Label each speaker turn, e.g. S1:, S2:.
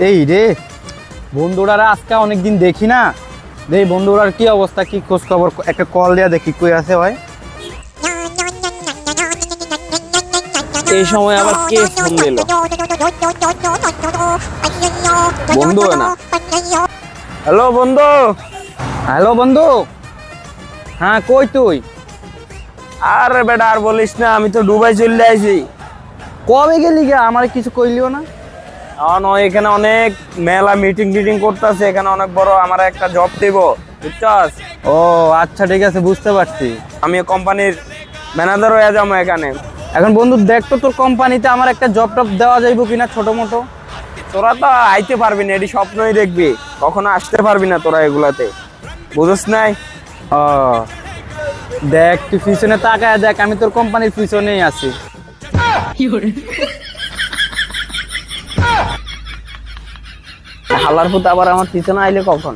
S1: এই রে, বন্ধুরা আজকে অনেকদিন দেখি না। এই বন্ধুরার কি অবস্থা, কি খোঁজ খবর, একটা কল দেয়া দেখি কই আছে ভাই।
S2: এই সময় আবার কে ফোন দিল? বন্ধু না? হ্যালো বন্ধু।
S1: হ্যালো বন্ধু, হ্যাঁ কই তুই?
S2: আরে বেটা আর বলিস না, আমি তো দুবাই চলে আইছি।
S1: কবে গেলি গে? আমার কিছু কইলিও না।
S2: এখানে অনেক মেলা মিটিং টিটিং করতেছে, এখানে অনেক বড় আমার একটা জব দিব, বুঝছস?
S1: ও আচ্ছা ঠিক আছে, বুঝতে পারছি।
S2: আমি কোম্পানির ম্যানেজার হয়ে যাবো এখানে।
S1: এখন বন্ধু দেখ তো, তোর কোম্পানিতে আমার একটা জব টব দেওয়া যাইব কিনা ছোট মোটো।
S2: তোরা তো আইতে পারবি না, এটি স্বপ্নই দেখবি, কখনো আসতে পারবি না তোরা এগুলাতে, বুঝছ নাই?
S1: ও দেখ, তুই পিছনে তাকায় দেখ, আমি তোর কোম্পানির পিছনেই আছি।
S2: হালার পুত আবার আমার পিছনে আইলে কখন?